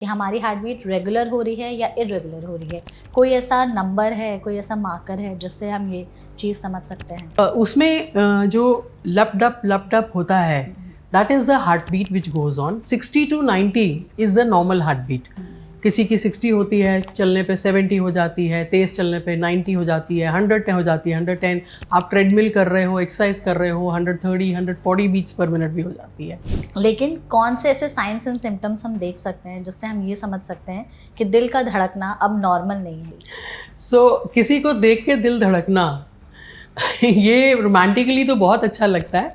कि हमारी heart beat regular हो रही है या इरेगुलर हो रही है? कोई ऐसा नंबर है, कोई ऐसा मार्कर है जिससे हम ये चीज़ समझ सकते हैं? उसमें जो लप डप होता है, that is the heart beat which goes on. 60 to 90 is the normal heart beat. किसी की 60 होती है, चलने पे 70 हो जाती है, तेज़ चलने पे 90 हो जाती है, 100 हो जाती है, 110. आप ट्रेडमिल कर रहे हो, एक्सरसाइज कर रहे हो, 130 140 बीट्स पर मिनट भी हो जाती है. लेकिन कौन से ऐसे साइंस एंड सिम्टम्स हम देख सकते हैं जिससे हम ये समझ सकते हैं कि दिल का धड़कना अब नॉर्मल नहीं है? सो किसी को देख के दिल धड़कना ये रोमांटिकली तो बहुत अच्छा लगता है,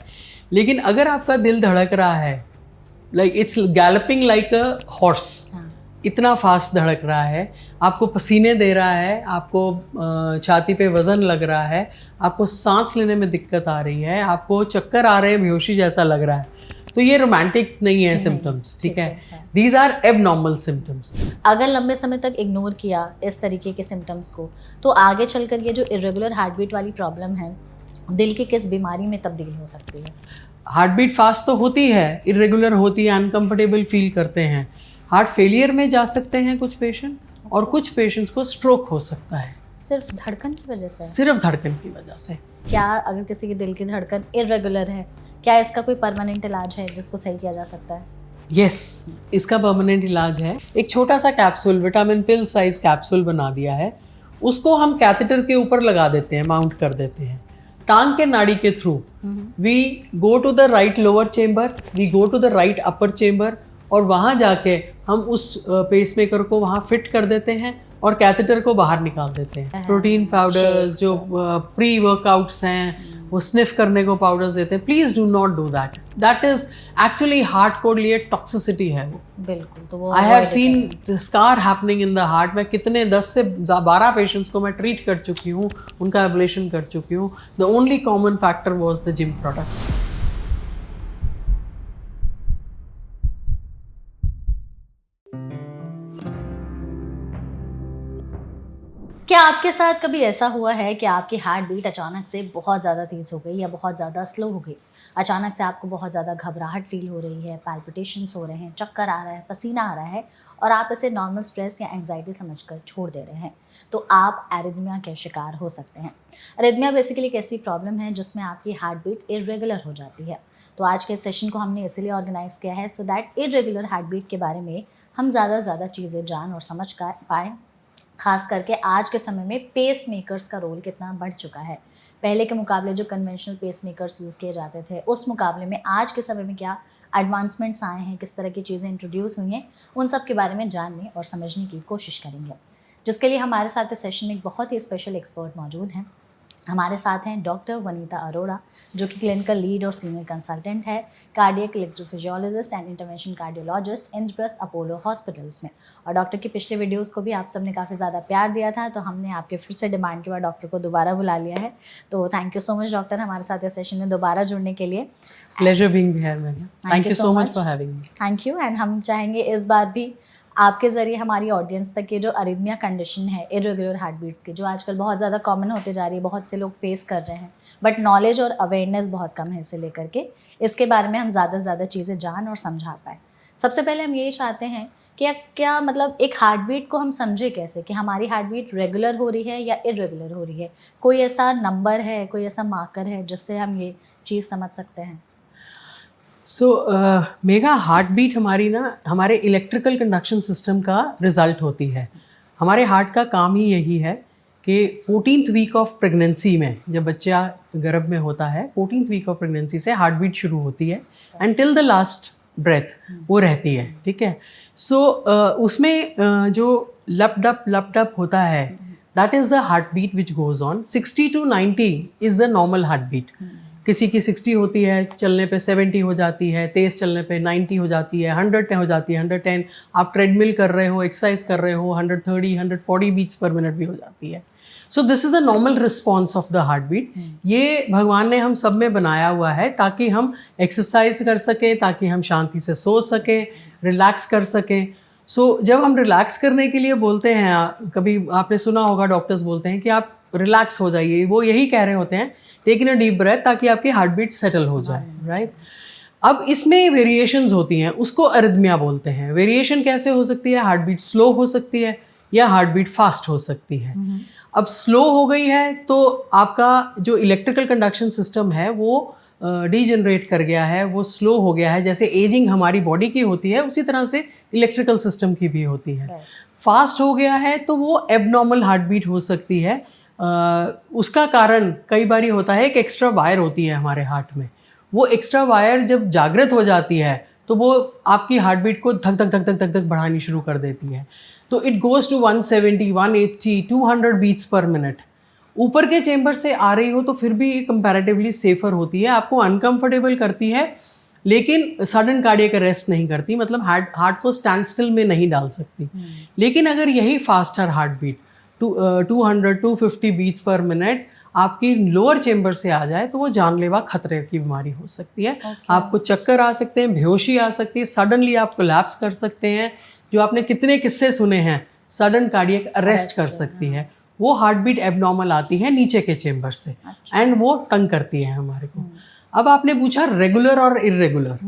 लेकिन अगर आपका दिल धड़क रहा है, like it's galloping like a horse, इतना फास्ट धड़क रहा है, आपको पसीने दे रहा है, आपको छाती पे वज़न लग रहा है, आपको सांस लेने में दिक्कत आ रही है, आपको चक्कर आ रहे हैं, बेहोशी जैसा लग रहा है, तो ये रोमांटिक नहीं है सिम्टम्स. ठीक है, दीज आर एबनॉर्मल सिम्टम्स. अगर लंबे समय तक इग्नोर किया इस तरीके के सिम्टम्स को, तो आगे चलकर ये जो इरेगुलर हार्ट बीट वाली प्रॉब्लम है, दिल की किस बीमारी में तब्दील हो सकती है? हार्ट बीट फास्ट तो होती है, इरेगुलर होती है, अनकंफर्टेबल फील करते हैं, हार्ट फेलियर में जा सकते हैं कुछ पेशेंट, और कुछ पेशेंट्स को स्ट्रोक हो सकता है. सिर्फ धड़कन की वजह से? सिर्फ धड़कन की वजह से. क्या अगर किसी के दिल की धड़कन इरेगुलर है, क्या इसका कोई परमानेंट इलाज है जिसको सही किया जा सकता है? यस, इसका परमानेंट इलाज है. एक छोटा सा कैप्सूल, विटामिन पिल साइज कैप्सूल बना दिया है, उसको हम कैथेटर के ऊपर लगा देते हैं, माउंट कर देते हैं टांग के नाड़ी के through. We go to the right lower chamber, we go to the right upper chamber, और वहाँ जाके हम उस पेसमेकर को वहाँ फिट कर देते हैं और कैथेटर को बाहर निकाल देते हैं. प्रोटीन पाउडर्स, जो प्री वर्कआउट्स हैं, वो स्निफ करने को पाउडर्स देते हैं. Please do not do that. That is actually heart को लिए टॉक्सिसिटी है वो. बिल्कुल. तो वो I have scene scar happening in the heart. मैं कितने 10 से 12 पेशेंट्स को मैं ट्रीट कर चुकी हूँ, उनका एब्लेशन कर चुकी हूँ. The only common factor was the gym products. क्या आपके साथ कभी ऐसा हुआ है कि आपकी हार्ट बीट अचानक से बहुत ज़्यादा तेज़ हो गई या बहुत ज़्यादा स्लो हो गई? अचानक से आपको बहुत ज़्यादा घबराहट फील हो रही है, पैल्पिटेशंस हो रहे हैं, चक्कर आ रहा है, पसीना आ रहा है, और आप इसे नॉर्मल स्ट्रेस या एंग्जाइटी समझकर छोड़ दे रहे हैं, तो आप एरिथमिया के शिकार हो सकते हैं. एरिथमिया बेसिकली एक ऐसी प्रॉब्लम है जिसमें आपकी हार्ट बीट इरेगुलर हो जाती है. तो आज के सेशन को हमने इसीलिए ऑर्गेनाइज़ किया है so that irregular heart beat के बारे में हम ज़्यादा चीज़ें जान और समझ पाएँ. खास करके आज के समय में पेस मेकर्स का रोल कितना बढ़ चुका है. पहले के मुकाबले जो कन्वेंशनल पेस मेकर्स यूज़ किए जाते थे, उस मुकाबले में आज के समय में क्या एडवांसमेंट्स आए हैं, किस तरह की चीज़ें इंट्रोड्यूस हुई हैं, उन सब के बारे में जानने और समझने की कोशिश करेंगे. जिसके लिए हमारे साथ इस सेशन में एक बहुत ही स्पेशल एक्सपर्ट मौजूद हैं. हमारे साथ हैं डॉक्टर वनीता अरोड़ा, जो कि क्लिनिकल लीड और सीनियर कंसल्टेंट है, cardiac electrophysiologist and intervention cardiologist Indraprastha Apollo hospitals में. और डॉक्टर की पिछले वीडियोस को भी आप सबने काफ़ी ज़्यादा प्यार दिया था, तो हमने आपके फिर से डिमांड के बाद डॉक्टर को दोबारा बुला लिया है. तो thank you so much doctor हमारे साथ इस सेशन में दोबारा जुड़ने के लिए. Pleasure being here ma'am. Thank you so much for having me. Thank you. And हम चाहेंगे इस बार भी आपके ज़रिए हमारी ऑडियंस तक ये जो अरिथमिया कंडीशन है, इरेगुलर हार्ट बीट्स की, जो आजकल बहुत ज़्यादा कॉमन होते जा रही है, बहुत से लोग फेस कर रहे हैं, बट नॉलेज और अवेयरनेस बहुत कम है इसे लेकर के, इसके बारे में हम ज़्यादा चीज़ें जान और समझा पाएँ. सबसे पहले हम यही चाहते हैं कि क्या मतलब एक हार्ट बीट को हम समझे कैसे, कि हमारी हार्ट बीट रेगुलर हो रही है या इरेगुलर हो रही है? कोई ऐसा नंबर है, कोई ऐसा मार्कर है जिससे हम ये चीज़ समझ सकते हैं? सो मेगा हार्ट बीट हमारी ना हमारे इलेक्ट्रिकल कंडक्शन सिस्टम का रिजल्ट होती है. हमारे हार्ट का काम ही यही है कि 14th वीक ऑफ प्रेगनेंसी में, जब बच्चा गर्भ में होता है, 14th वीक ऑफ प्रेगनेंसी से हार्ट बीट शुरू होती है and till the last breath वो रहती है. ठीक है. सो उसमें जो लप डप होता है, that is the heart beat which goes on. 60 to 90 is the normal heart beat. किसी की 60 होती है, चलने पे 70 हो जाती है, तेज़ चलने पे 90 हो जाती है, 100 हो जाती है, 110. आप ट्रेडमिल कर रहे हो, एक्सरसाइज कर रहे हो, 130 140 बीट्स पर मिनट भी हो जाती है. So this is a normal response of the heart beat. ये भगवान ने हम सब में बनाया हुआ है ताकि हम एक्सरसाइज कर सकें, ताकि हम शांति से सो सकें, रिलैक्स कर सकें. सो जब हम रिलैक्स करने के लिए बोलते हैं, कभी आपने सुना होगा डॉक्टर्स बोलते हैं कि आप रिलैक्स हो जाइए, वो यही कह रहे होते हैं take in a deep breath, ताकि आपकी हार्ट बीट सेटल हो जाए. राइट. अब इसमें वेरिएशंस होती हैं, उसको अरिथमिया बोलते हैं। वेरिएशन कैसे हो सकती है? हार्ट बीट स्लो हो सकती है या हार्ट बीट फास्ट हो सकती है। अब स्लो हो गई है तो आपका जो इलेक्ट्रिकल कंडक्शन सिस्टम है वो डीजनरेट कर गया है, वो स्लो हो गया है। जैसे एजिंग हमारी बॉडी की होती है उसी तरह से इलेक्ट्रिकल सिस्टम की भी होती है। फास्ट हो गया है तो वो एबनॉर्मल हार्ट बीट हो सकती है। उसका कारण कई बार होता है, एक एक्स्ट्रा वायर होती है हमारे हार्ट में, वो एक्स्ट्रा वायर जब जागृत हो जाती है तो वो आपकी हार्ट बीट को धक धक धक धक धक धक बढ़ानी शुरू कर देती है। तो it goes to 170, 180, 200 beats per minute. ऊपर के चेंबर से आ रही हो तो फिर भी कंपैरेटिवली सेफर होती है, आपको अनकंफर्टेबल करती है लेकिन सडन कार्डियक अरेस्ट नहीं करती, मतलब हार्ट को स्टैंड स्टिल में नहीं डाल सकती। लेकिन अगर यही faster heart beat 200, 250 beats per minute आपकी लोअर चेंबर से आ जाए तो वो जानलेवा खतरे की बीमारी हो सकती है। आपको चक्कर आ सकते हैं, बेहोशी आ सकती है, सडनली आप कोलैप्स कर सकते हैं। जो आपने कितने किस्से सुने हैं, सडन कार्डियक अरेस्ट कर सकती है। वो हार्ट बीट एबनॉर्मल आती है नीचे के चेंबर से एंड वो तंग करती है हमारे को। अब आपने पूछा रेगुलर और irregular.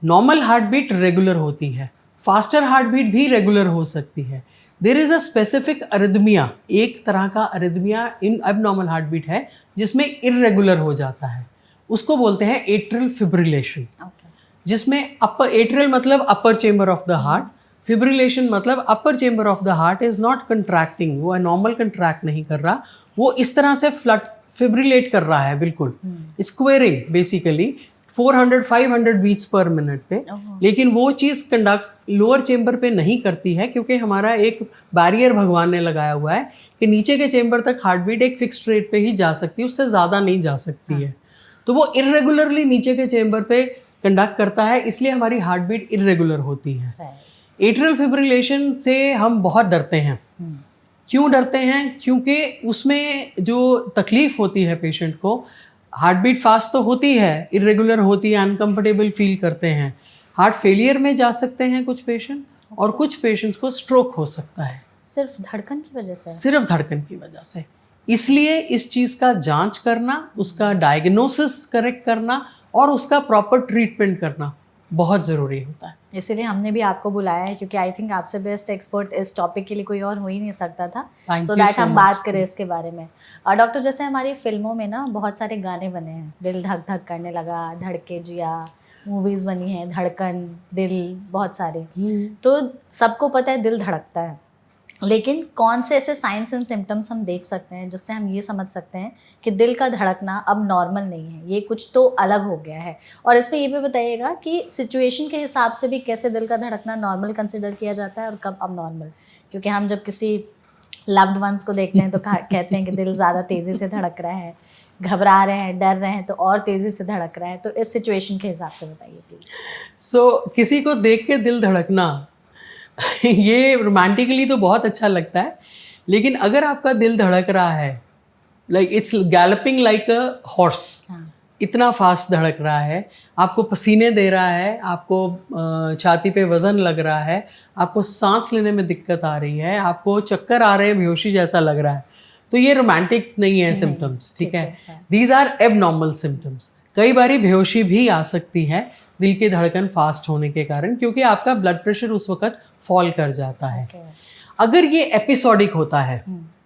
Normal heart beat regular होती है, फास्टर हार्ट बीट भी रेगुलर हो सकती है। There is a specific arrhythmia, एक तरह का arrhythmia in abnormal heart beat है जिसमें इरेगुलर हो जाता है, उसको बोलते हैं एट्रियल फिब्रिलेशन। जिसमें अपर एट्रियल मतलब upper chamber of the heart, fibrillation मतलब upper chamber of the heart is not contracting, वो नॉर्मल कंट्रैक्ट नहीं कर रहा, वो इस तरह से फिब्रिलेट कर रहा है, बिल्कुल squaring basically 400-500 beats per minute पे। लेकिन वो चीज़ कंडक्ट लोअर चेंबर पे नहीं करती है क्योंकि हमारा एक बैरियर भगवान ने लगाया हुआ है कि नीचे के चेंबर तक हार्ट बीट एक फिक्स्ड रेट पे ही जा सकती है, उससे ज़्यादा नहीं जा सकती है। तो वो इरेगुलरली नीचे के चेंबर पे कंडक्ट करता है, इसलिए हमारी हार्ट बीट इरेगुलर होती है। एट्रियल फिब्रिलेशन से हम बहुत डरते हैं। क्यों डरते हैं? क्योंकि उसमें जो तकलीफ होती है पेशेंट को, हार्ट बीट फास्ट तो होती है, इरेगुलर होती है, अनकंफर्टेबल फील करते हैं, हार्ट फेलियर में जा सकते हैं कुछ पेशेंट, और कुछ पेशेंट्स को स्ट्रोक हो सकता है सिर्फ धड़कन की वजह से। सिर्फ धड़कन की वजह से। इसलिए इस चीज़ का जांच करना, उसका डायग्नोसिस करेक्ट करना और उसका प्रॉपर ट्रीटमेंट करना बहुत ज़रूरी होता है। इसीलिए हमने भी आपको बुलाया है क्योंकि आई थिंक आपसे बेस्ट एक्सपर्ट इस टॉपिक के लिए कोई और हो ही नहीं सकता था, सो दैट हम बात करें इसके बारे में। और डॉक्टर, जैसे हमारी फिल्मों में ना बहुत सारे गाने बने हैं, दिल धक धक करने लगा, धड़के जिया, मूवीज़ बनी हैं, धड़कन, दिल, बहुत सारे। तो सबको पता है दिल धड़कता है, लेकिन कौन से ऐसे साइंस एंड सिम्टम्स हम देख सकते हैं जिससे हम ये समझ सकते हैं कि दिल का धड़कना अब नॉर्मल नहीं है, ये कुछ तो अलग हो गया है। और इसमें ये भी बताइएगा कि सिचुएशन के हिसाब से भी कैसे दिल का धड़कना नॉर्मल कंसिडर किया जाता है और कब अब नॉर्मल, क्योंकि हम जब किसी लव्ड वंस को देखते हैं तो कहते हैं कि दिल ज़्यादा तेज़ी से धड़क रहा है, घबरा रहे हैं, डर रहे हैं तो और तेज़ी से धड़क रहा है। तो इस सिचुएशन के हिसाब से बताइए प्लीज़। सो किसी को देख के दिल धड़कना ये रोमांटिकली तो बहुत अच्छा लगता है, लेकिन अगर आपका दिल धड़क रहा है, like it's galloping like a horse, इतना फास्ट धड़क रहा है, आपको पसीने दे रहा है, आपको छाती पे वज़न लग रहा है, आपको सांस लेने में दिक्कत आ रही है, आपको चक्कर आ रहे हैं, बेहोशी जैसा लग रहा है, तो ये रोमांटिक नहीं है सिम्टम्स, ठीक है। These are abnormal symptoms. कई बारी बेहोशी भी आ सकती है दिल की धड़कन फास्ट होने के कारण, क्योंकि आपका ब्लड प्रेशर उस वक्त फॉल कर जाता है। अगर ये एपिसोडिक होता है,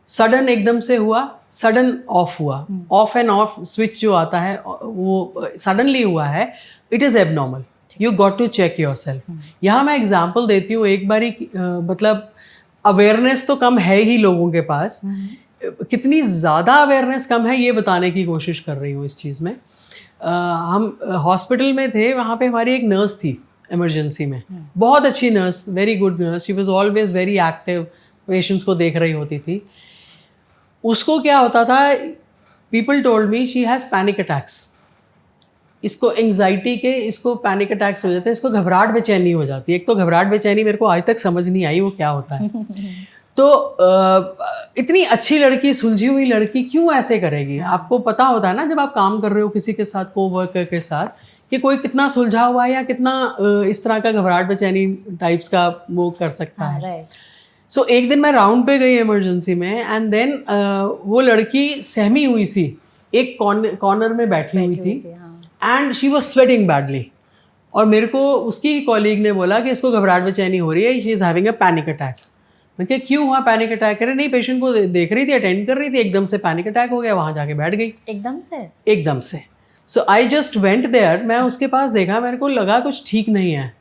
सडन एकदम से हुआ, सडन ऑफ हुआ, ऑफ एंड ऑफ स्विच जो आता है वो सडनली हुआ है, it is abnormal, you got to check yourself. यहाँ मैं एग्जाम्पल देती हूँ, एक बारी मतलब अवेयरनेस तो कम है ही लोगों के पास, कितनी ज़्यादा अवेयरनेस कम है ये बताने की कोशिश कर रही हूँ इस चीज़ में। हम हॉस्पिटल में थे, वहाँ पे हमारी एक नर्स थी इमरजेंसी में, बहुत अच्छी nurse, very good nurse, she was always very active, patients को देख रही होती थी। उसको क्या होता था, people told me she has panic attacks, इसको एंग्जाइटी के, इसको पैनिक अटैक्स हो जाते हैं, इसको घबराहट बेचैनी हो जाती है। एक तो घबराहट बेचैनी मेरे को आज तक समझ नहीं आई वो क्या होता है। तो इतनी अच्छी लड़की, सुलझी हुई लड़की क्यों ऐसे करेगी? आपको पता होता है ना जब आप काम कर रहे हो किसी के साथ, को वर्कर के साथ, कि कोई कितना सुलझा हुआ है या कितना इस तरह का घबराहट बेचैनी टाइप्स का वो कर सकता है। सो एक दिन मैं राउंड पे गई इमरजेंसी में, एंड देन वो लड़की सहमी हुई सी एक कॉर्नर में बैठी हुई थी, and she was sweating badly. और मेरे को उसकी ही कॉलीग ने बोला कि इसको घबराहट बेचैनी हो रही है, she is having a panic attack. मैं क्या क्यों हुआ पैनिक अटैक? कह रहे नहीं, पेशेंट को देख रही थी, अटेंड कर रही थी, एकदम से पैनिक अटैक हो गया, वहाँ जाके बैठ गई एकदम से। सो आई जस्ट वेंट देयर, मैं उसके पास देखा, मेरे को लगा कुछ ठीक नहीं है।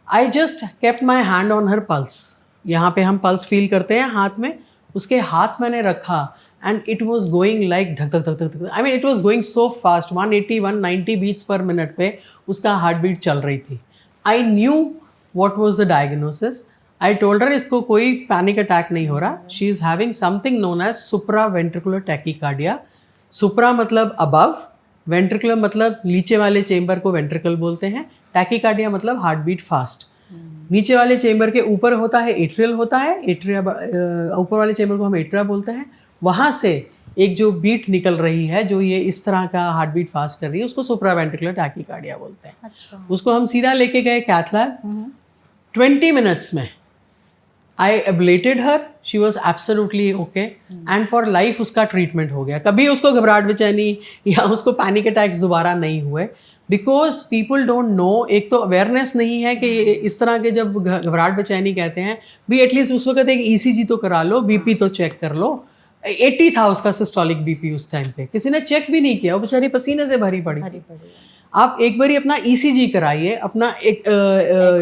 I just kept my hand on her pulse, यहाँ पे हम पल्स फील करते हैं हाथ में, उसके हाथ मैंने रखा and it was going like धक धक धक धक, I mean it was going so fast, 180 190 beats per minute पे उसका हार्ट बीट चल रही थी। I knew what was the diagnosis. I told her इसको कोई पैनिक अटैक नहीं हो रहा, she is having something known as supra ventricular tachycardia. Supra मतलब अबव, वेंट्रिकुलर मतलब नीचे वाले चेम्बर को वेंट्रिकल बोलते हैं, टैकीकार्डिया मतलब हार्ट बीट फास्ट। नीचे वाले चेम्बर के ऊपर होता है एट्रियल होता है, एट्रिया ऊपर वाले चेम्बर को हम एट्रिया बोलते हैं, वहाँ से एक जो बीट निकल रही है जो ये इस तरह का हार्ट बीट फास्ट कर रही है उसको सुप्रावेंट्रिकुलर टैकीकार्डिया बोलते हैं। अच्छा। उसको हम सीधा लेके गए कैथ लैब, 20 मिनट्स में I ablated her, she was absolutely okay and for life उसका ट्रीटमेंट हो गया। कभी उसको घबराहट बेचैनी या उसको पैनिक अटैक्स दोबारा नहीं हुए, बिकॉज पीपल डोंट नो, एक तो अवेयरनेस नहीं है कि इस तरह के जब घबराहट बेचैनी कहते हैं भी एटलीस्ट उस वक्त एक ईसीजी तो करा लो, बीपी तो चेक कर लो। 80 था उसका सिस्टोलिक बीपी उस टाइम पे, किसी ने चेक भी नहीं किया, वो बेचारी पसीने से भरी पड़ी। आप एक बारी अपना ईसीजी कराइए, अपना एक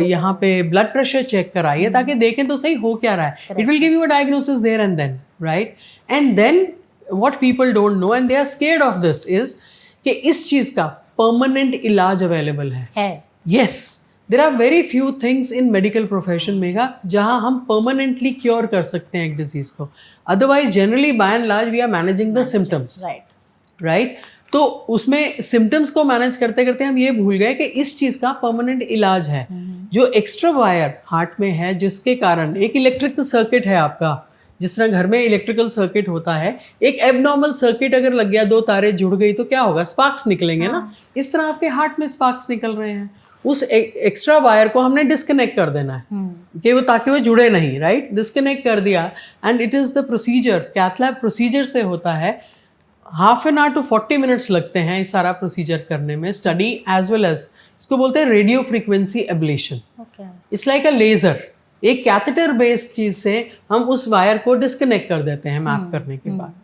यहाँ पे ब्लड प्रेशर चेक कराइए ताकि देखें तो सही हो क्या रहा है। It will give you a diagnosis there and then, right? And then what people don't know and they are scared of this is कि इस चीज़ का परमानेंट इलाज अवेलेबल है। Yes, there are very few things in medical profession मेगा जहाँ हम permanently cure कर सकते हैं एक डिजीज़ को। Otherwise generally by and large we are managing the symptoms, right? तो उसमें सिम्टम्स को मैनेज करते करते हम ये भूल गए कि इस चीज़ का परमानेंट इलाज है। जो एक्स्ट्रा वायर हार्ट में है जिसके कारण एक इलेक्ट्रिकल सर्किट है आपका, जिस तरह घर में इलेक्ट्रिकल सर्किट होता है, एक एबनॉर्मल सर्किट अगर लग गया, दो तारे जुड़ गई तो क्या होगा? स्पार्क्स निकलेंगे ना। इस तरह आपके हार्ट में स्पार्क्स निकल रहे हैं, उस एक्स्ट्रा वायर को हमने डिस्कनेक्ट कर देना है कि वो ताकि वो जुड़े नहीं, राइट? डिस्कनेक्ट कर दिया and it is the procedure, cath lab procedure से होता है। Half an hour to 40 minutes लगते हैं इस सारा प्रोसीजर करने में, स्टडी एज वेल एज, इसको बोलते हैं radio frequency ablation. It's like a laser, एक कैथेटर बेस्ड चीज से हम उस वायर को डिस्कनेक्ट कर देते हैं मैप करने के बाद।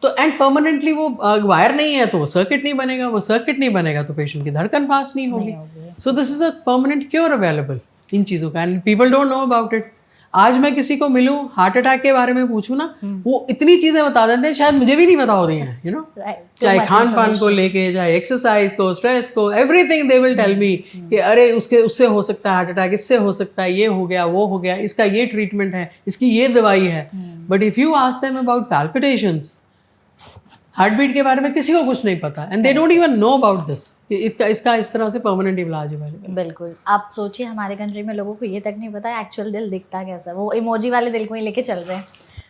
तो एंड परमानेंटली वो वायर नहीं है तो वो सर्किट नहीं बनेगा, वो सर्किट नहीं बनेगा तो पेशेंट की धड़कन फास्ट नहीं होगी। So this is a permanent cure available in चीज़ों का, and people don't know about it. आज मैं किसी को मिलूं, हार्ट अटैक के बारे में पूछूं ना, वो इतनी चीजें बता देते हैं शायद मुझे भी नहीं पता होती हैं, यू नो, चाहे खान पान को लेके, चाहे एक्सरसाइज को, स्ट्रेस को, everything they will tell me कि अरे उससे हो सकता है हार्ट अटैक, इससे हो सकता है, ये हो गया, वो हो गया, इसका ये ट्रीटमेंट है, इसकी ये दवाई है। But if you ask them about palpitations, heart beat के बारे में किसी को कुछ नहीं पता, and they don't even know about this, इसका इस तरह से परमानेंट इलाज अवेलेबल। बिल्कुल, आप सोचिए हमारे कंट्री में लोगों को ये तक नहीं पता है एक्चुअल दिल दिखता कैसा, वो इमोजी वाले दिल को ही लेके चल रहे हैं,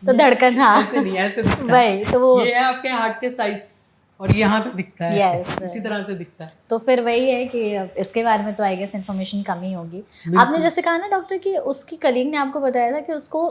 तो धड़कन, हाँ ऐसे नहीं, ऐसे दिखता भाई, तो वो ये है आपके हार्ट के साइज और यहाँ पे दिखता है, yes, इसी तरह से दिखता है। तो फिर वही है कि इसके बारे में तो आई गेस इन्फॉर्मेशन कम ही होगी। आपने जैसे कहा ना डॉक्टर कि उसकी कलीग ने आपको बताया था कि उसको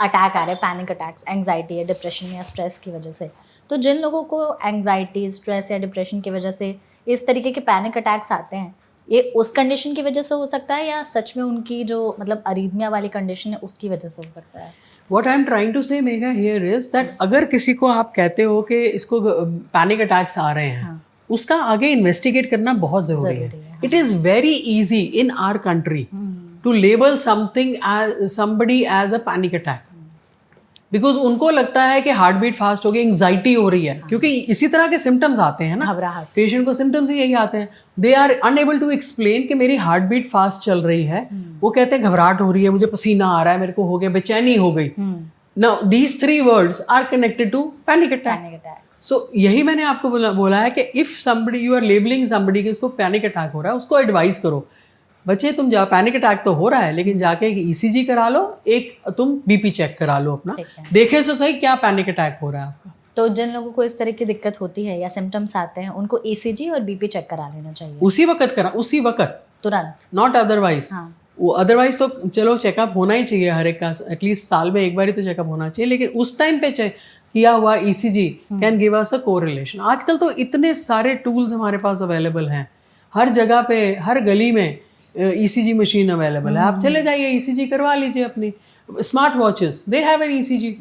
अटैक आ रहे हैं, पैनिक अटैक्स, एंग्जाइटी या डिप्रेशन या स्ट्रेस की वजह से। तो जिन लोगों को एंग्जाइटी, स्ट्रेस या डिप्रेशन की वजह से इस तरीके के पैनिक अटैक्स आते हैं, ये उस कंडीशन की वजह से हो सकता है या सच में उनकी जो मतलब अरीथमिया वाली कंडीशन है उसकी वजह से हो सकता है? What I'm trying to say mega here is that अगर किसी को आप कहते हो कि इसको पैनिक अटैक्स आ रहे हैं, हाँ, उसका आगे इन्वेस्टिगेट करना बहुत ज़रूरी है। It is very easy in our country to label somebody as a panic attack, because उनको लगता है कि हार्ट बीट फास्ट हो गई, एंग्जाइटी हो रही है, क्योंकि इसी तरह के सिम्टम्स आते हैं ना, घबराहट, पेशेंट को सिम्टम्स ही यही आते हैं। They are unable to explain कि मेरी हार्ट बीट फास्ट चल रही है, वो कहते हैं घबराहट हो रही है, मुझे पसीना आ रहा है, मेरे को हो गया, बेचैनी हो गई। Now these 3 words are connected to panic attack. So यही मैंने आपको बोला है कि if somebody you are labelling somebody कि इसको पैनिक अटैक हो रहा है, उसको एडवाइस करो, बच्चे तुम जाओ, पैनिक अटैक तो हो रहा है लेकिन जाके एक ईसीजी करा लो, एक तुम बीपी चेक करा लो अपना, देखे तो सही क्या पैनिक अटैक हो रहा है आपका। तो जिन लोगों को इस तरह की दिक्कत होती है या सिम्टम्स आते हैं, उनको ईसीजी और बीपी चेक करा लेना चाहिए उसी वक्त करा, उसी वक्त, तुरंत, नॉट अदरवाइज। वो अदरवाइज तो चलो चेकअप होना ही चाहिए हर एक का, एटलीस्ट साल में एक बार ही तो चेकअप होना चाहिए, लेकिन उस टाइम पे किया हुआ ECG can give us a correlation. आजकल तो इतने सारे टूल्स हमारे पास अवेलेबल हैं, हर जगह पे, हर गली में ECG मशीन अवेलेबल है। आप चले जाइए, ECG करवा लीजिए अपनी। Smart watches, they have an ECG,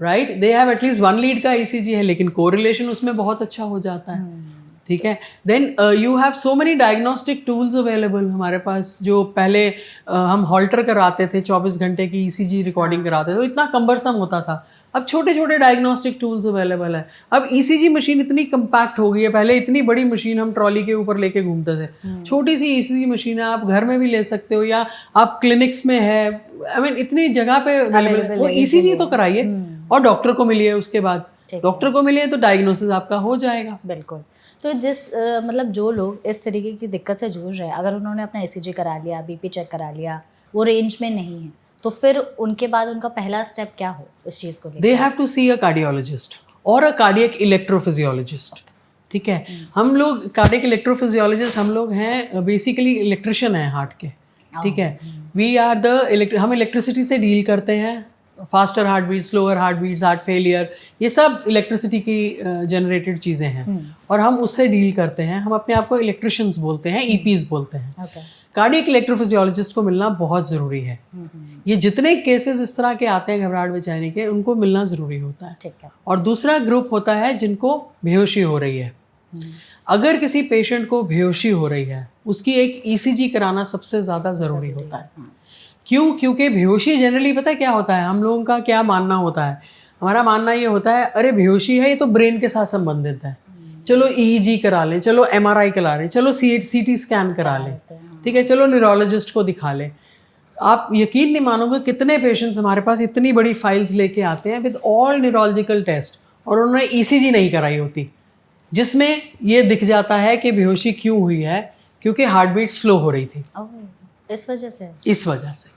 right, they have at least 1 lead का ECG है, लेकिन कोरिलेशन उसमें बहुत अच्छा हो जाता है। ठीक है, then you have so many diagnostic tools available हमारे पास। जो पहले हम हॉल्टर कराते थे, 24 घंटे की ECG रिकॉर्डिंग कराते थे, तो इतना कम्बरसम होता था। अब छोटे छोटे डायग्नोस्टिक टूल्स अवेलेबल है। अब ECG मशीन इतनी कम्पैक्ट हो गई है, पहले इतनी बड़ी मशीन हम ट्रॉली के ऊपर लेके घूमते थे, छोटी सी ECG मशीन है, आप घर में भी ले सकते हो या आप क्लिनिक्स में है, आई मीन इतनी जगह पे अवेलेबल है। वो ECG तो कराइए और डॉक्टर को मिलिए, उसके बाद डॉक्टर को मिलिए तो डायग्नोसिस आपका हो जाएगा। बिल्कुल। तो जिस मतलब जो लोग इस तरीके की दिक्कत से जूझ रहे हैं, अगर उन्होंने अपना ECG करा लिया, BP चेक करा लिया, वो रेंज में नहीं है, तो फिर उनके बाद उनका पहला स्टेप क्या हो इस चीज़ को लेकर? They have to see a cardiologist और अ कार्डियक इलेक्ट्रोफिजियोलॉजिस्ट। ठीक है, हम लोग कार्डियक इलेक्ट्रोफिजियोलॉजिस्ट हम लोग हैं बेसिकली इलेक्ट्रिशियन हैं हार्ट के। ठीक है, वी आर द हम इलेक्ट्रिसिटी से डील करते हैं। Faster heart beat, slower heart beats, heart failure, ये सब इलेक्ट्रिसिटी की जनरेटेड चीज़ें हैं और हम उससे डील करते हैं। हम अपने आप को इलेक्ट्रिशियंस बोलते हैं, EPs बोलते हैं। कार्डियक इलेक्ट्रोफिजियोलॉजिस्ट को मिलना बहुत ज़रूरी है। ये जितने केसेस इस तरह के आते हैं घबराहट बेचैनी के, उनको मिलना ज़रूरी होता है। ठीक है। और दूसरा ग्रुप होता है जिनको बेहोशी हो रही है। अगर किसी पेशेंट को बेहोशी हो रही है, उसकी एक ECG कराना सबसे ज़्यादा ज़रूरी होता है। क्यों? क्योंकि बेहोशी जनरली पता है क्या होता है, हम लोगों का क्या मानना होता है, हमारा मानना ये होता है अरे बेहोशी है, ये तो ब्रेन के साथ संबंधित है, चलो EEG करा लें, चलो MRI करा लें, चलो CT स्कैन करा लें, ठीक है, चलो न्यूरोलॉजिस्ट को दिखा लें। आप यकीन नहीं मानोगे कितने पेशेंट्स हमारे पास इतनी बड़ी फाइल्स लेके आते हैं विद ऑल न्यूरोलॉजिकल टेस्ट और उन्होंने ECG नहीं कराई होती, जिसमें ये दिख जाता है कि बेहोशी क्यों हुई है, क्योंकि हार्ट बीट स्लो हो रही थी। इस वजह से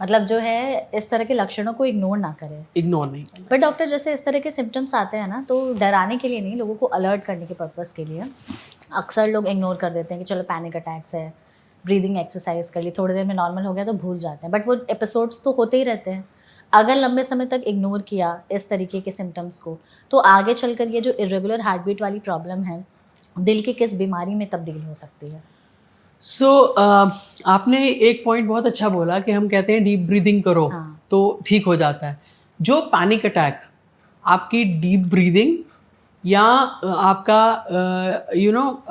मतलब जो है इस तरह के लक्षणों को इग्नोर ना करें, इग्नोर नहीं। बट डॉक्टर, जैसे इस तरह के सिम्टम्स आते हैं ना, तो डराने के लिए नहीं, लोगों को अलर्ट करने के पर्पस के लिए अक्सर लोग इग्नोर कर देते हैं कि चलो पैनिक अटैक्स है, ब्रीदिंग एक्सरसाइज कर ली, थोड़ी देर में नॉर्मल हो गया तो भूल जाते हैं। बट वो एपिसोड्स तो होते ही रहते हैं। अगर लंबे समय तक इग्नोर किया इस तरीके के सिम्टम्स को, तो आगे चलकर ये जो इरेगुलर हार्ट बीट वाली प्रॉब्लम है, दिल की किस बीमारी में तब्दील हो सकती है? आपने एक पॉइंट बहुत अच्छा बोला कि हम कहते हैं डीप ब्रीदिंग करो तो ठीक हो जाता है। जो पैनिक अटैक आपकी डीप ब्रीदिंग या आपका